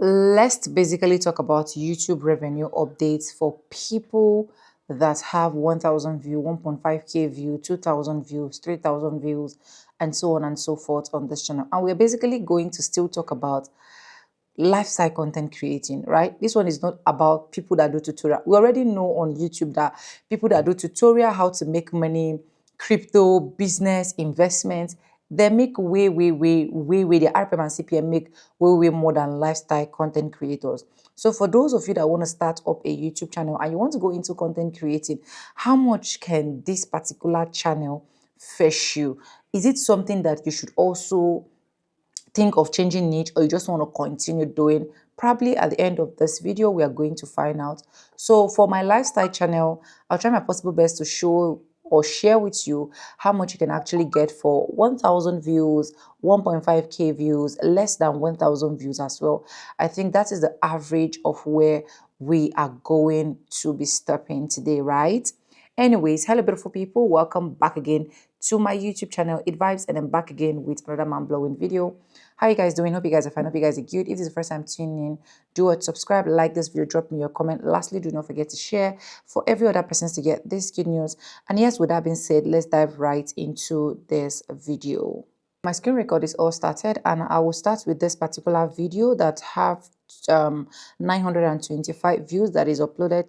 Let's basically talk about YouTube revenue updates for people that have 1,000 view, 1.5k view, 2,000 views, 3,000 views, and so on and so forth on this channel. And we're basically going to still talk about lifestyle content creating, right? This one is not about people that do tutorial. We already know on YouTube that people that do tutorial, how to make money, crypto, business, investment, they make way, the RPM and CPM make way more than lifestyle content creators. So for those of you that want to start up a YouTube channel and you want to go into content creating, how much can this particular channel fetch you? Is it something that you should also think of changing niche, or you just want to continue doing? Probably at the end of this video we are going to find out. So for my lifestyle channel, I'll try my possible best to show or share with you how much you can actually get for 1,000 views, 1.5k views, less than 1,000 views as well. I think that is the average of where we are going to be stopping today, right? Anyways, hello beautiful people, welcome back again to my YouTube channel, It Vibes, and I'm back again with another mind-blowing video. How you guys doing? Hope you guys are fine. Hope you guys are good. If this is the first time tuning in, do it, subscribe, like this video, drop me your comment. Lastly, do not forget to share for every other person to get this good news. And yes, with that being said, let's dive right into this video. My screen record is all started, and I will start with this particular video that have 925 views, that is uploaded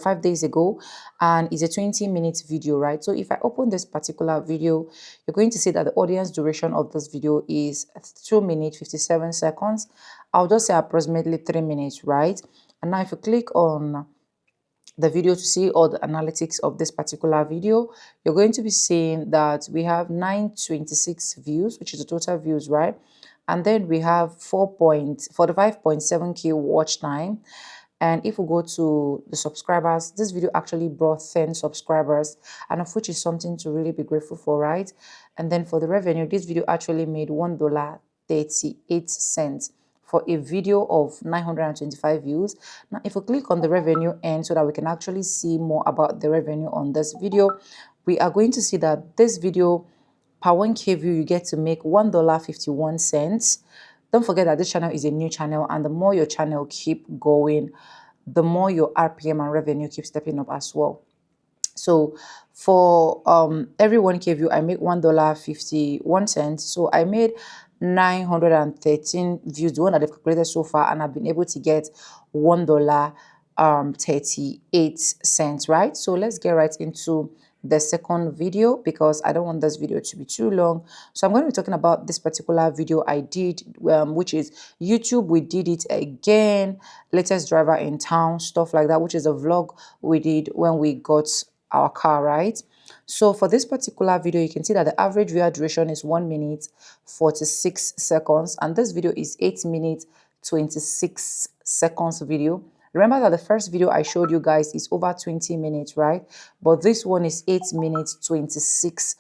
5 days ago, and is a 20-minute video, right? So if I open this particular video, you're going to see that the audience duration of this video is 2 minutes 57 seconds. I'll just say approximately 3 minutes, right? And now if you click on the video to see all the analytics of this particular video, you're going to be seeing that we have 926 views, which is the total views, right? And then we have 45.7k watch time. And if we go to the subscribers, this video actually brought 10 subscribers, and of which is something to really be grateful for, right? And then for the revenue, this video actually made $1.38 for a video of 925 views. Now, if we click on the revenue end so that we can actually see more about the revenue on this video, we are going to see that this video, per 1k view, you get to make $1.51. Don't forget that this channel is a new channel, and the more your channel keep going, the more your RPM and revenue keep stepping up as well. So for every 1k view, I make $1.51. So I made 913 views, the one that they've calculated so far, and I've been able to get $1.38, right? So let's get right into the second video, because I don't want this video to be too long. So I'm going to be talking about this particular video I did, which is YouTube We Did It Again, latest driver in town, stuff like that, which is a vlog we did when we got our car, right? So for this particular video, you can see that the average viewer duration is 1 minute 46 seconds, and this video is 8 minutes 26 seconds video. Remember that the first video I showed you guys is over 20 minutes, right? But this one is 8 minutes 26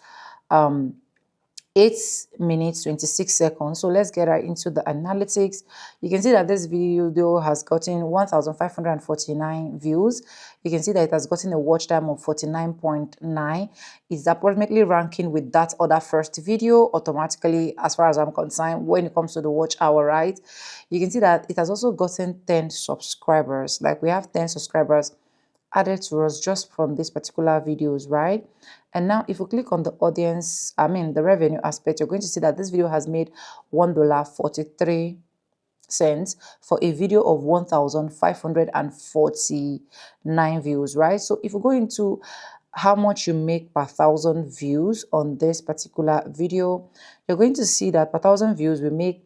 8 minutes 26 seconds. So let's get right into the analytics. You can see that this video has gotten 1,549 views. You can see that it has gotten a watch time of 49.9. It's approximately ranking with that other first video automatically, as far as I'm concerned, when it comes to the watch hour, right? You can see that it has also gotten 10 subscribers. Like, we have 10 subscribers added to us just from these particular videos, right? And now if you click on the audience, the revenue aspect, you're going to see that this video has made $1.43 for a video of 1,549 views, right? So if you go into how much you make per 1,000 views on this particular video, you're going to see that per 1,000 views we make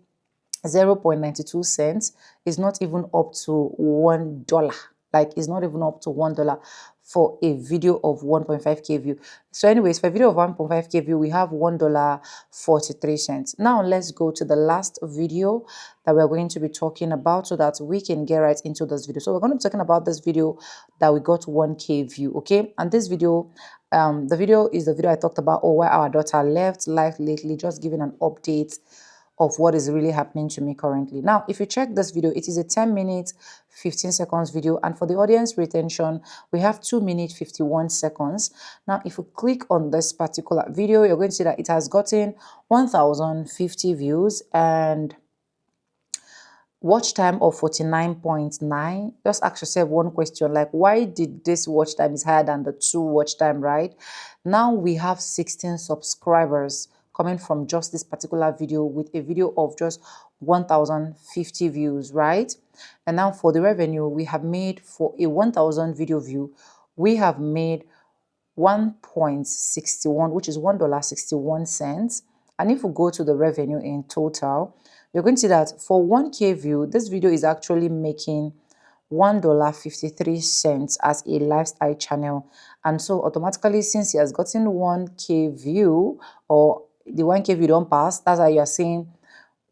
0.92 cents. Is not even up to $1. Like, it's not even up to $1 for a video of 1.5k view. So anyways, for a video of 1.5k view, we have $1.43. Now let's go to the last video that we're going to be talking about, so that we can get right into this video. So we're going to be talking about this video that we got 1k view, okay? And this video, the video is the video I talked about, why our daughter left life lately, just giving an update of what is really happening to me currently. Now, if you check this video, it is a 10 minutes 15 seconds video, and for the audience retention, we have 2 minutes 51 seconds. Now, if you click on this particular video, you're going to see that it has gotten 1,050 views, and watch time of 49.9. Just ask yourself one question, like, why did this watch time is higher than the 2 watch time, right? Now we have 16 subscribers coming from just this particular video, with a video of just 1050 views, right? And now for the revenue, we have made, for a 1000 video view, we have made 1.61, which is $1.61. And if we go to the revenue in total, you're going to see that for 1K view, this video is actually making $1.53 as a lifestyle channel. And so automatically, since he has gotten 1K view, or the 1K view don't pass, that's why you're seeing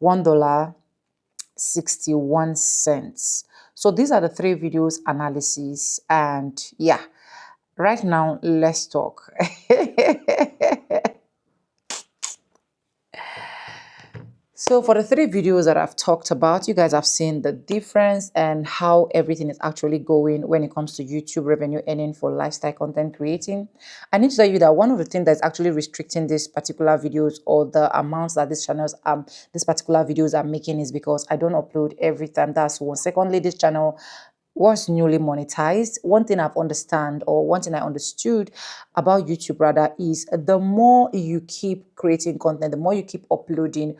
$1.61. So these are the 3 videos analysis. And yeah, right now let's talk. So for the 3 videos that I've talked about, you guys have seen the difference and how everything is actually going when it comes to YouTube revenue earning for lifestyle content creating. I need to tell you that one of the things that's actually restricting these particular videos, or the amounts that these channels, these particular videos are making, is because I don't upload every time. That's one. Secondly, this channel was newly monetized. One thing I understood about YouTube rather is, the more you keep creating content, the more you keep uploading,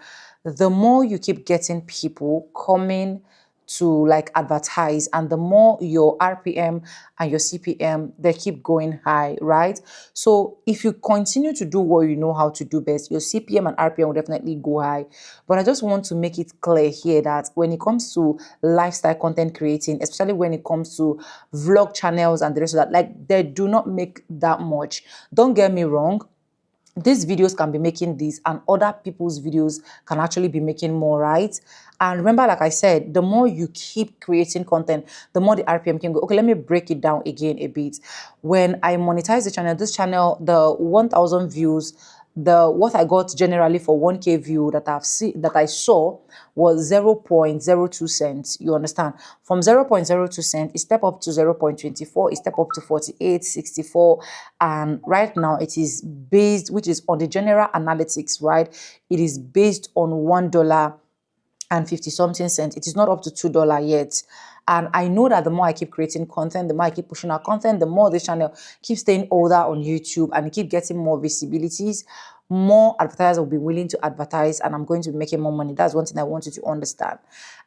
the more you keep getting people coming to like advertise, and the more your RPM and your CPM, they keep going high, right? So if you continue to do what you know how to do best, your CPM and RPM will definitely go high. But I just want to make it clear here that when it comes to lifestyle content creating, especially when it comes to vlog channels and the rest of that, like, they do not make that much. Don't get me wrong, these videos can be making this, and other people's videos can actually be making more, right? And remember, like I said, the more you keep creating content, the more the RPM can go. Okay, let me break it down again a bit. When I monetize the channel, this channel, the 1000 views, the what I got generally for 1K view that I saw was 0.02 cents. You understand? From 0.02 cents, it step up to 0.24, it step up to 48.64, and right now it is based, which is on the general analytics, right? It is based on $1.50 something cents. It is not up to $2 yet. And I know that the more I keep creating content, the more I keep pushing out content, the more this channel keeps staying older on YouTube and keep getting more visibilities, more advertisers will be willing to advertise, and I'm going to be making more money. That's one thing I want you to understand.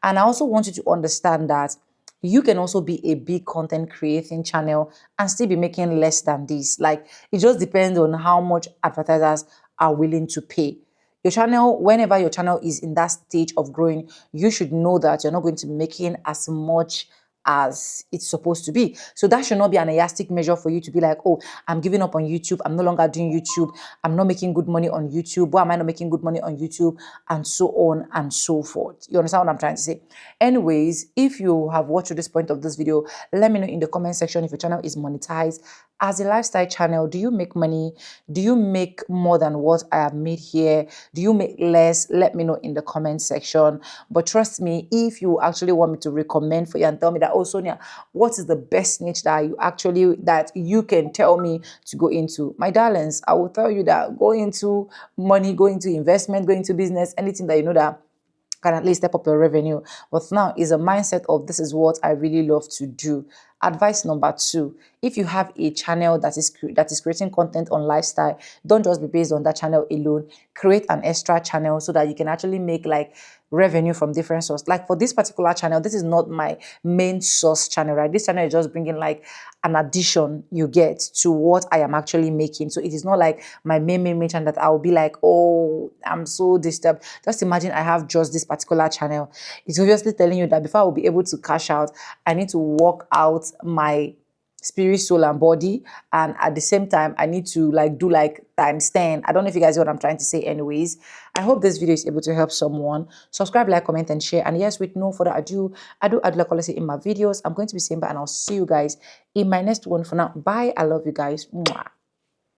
And I also want you to understand that you can also be a big content creating channel and still be making less than this. Like, it just depends on how much advertisers are willing to pay. Your channel, whenever your channel is in that stage of growing, you should know that you're not going to be making as much as it's supposed to be. So that should not be an elastic measure for you to be like, oh, I'm giving up on YouTube, I'm no longer doing YouTube, I'm not making good money on YouTube, why am I not making good money on YouTube, and so on and so forth. You understand what I'm trying to say? Anyways, if you have watched to this point of this video, let me know in the comment section if your channel is monetized. As a lifestyle channel, do you make money? Do you make more than what I have made here? Do you make less? Let me know in the comment section. But trust me, if you actually want me to recommend for you and tell me that, oh Sonia, what is the best niche that you can tell me to go into, my darlings, I will tell you that go into money, go into investment, go into business, anything that you know that can at least step up your revenue. But now is a mindset of, this is what I really love to do. Advice number 2, if you have a channel that is creating content on lifestyle, don't just be based on that channel alone. Create an extra channel so that you can actually make like revenue from different sources. Like for this particular channel, this is not my main source channel, right? This channel is just bringing like an addition you get to what I am actually making. So it is not like my main channel that I'll be like, oh, I'm so disturbed. Just imagine I have just this particular channel. It's obviously telling you that before I will be able to cash out, I need to work out my spirit, soul, and body, and at the same time I need to like do like times 10. I don't know if you guys know what I'm trying to say. Anyways, I hope this video is able to help someone. Subscribe, like, comment, and share. And yes, with no further ado, I do add like I say in my videos, I'm going to be saying bye, and I'll see you guys in my next one. For now, bye. I love you guys. Mwah.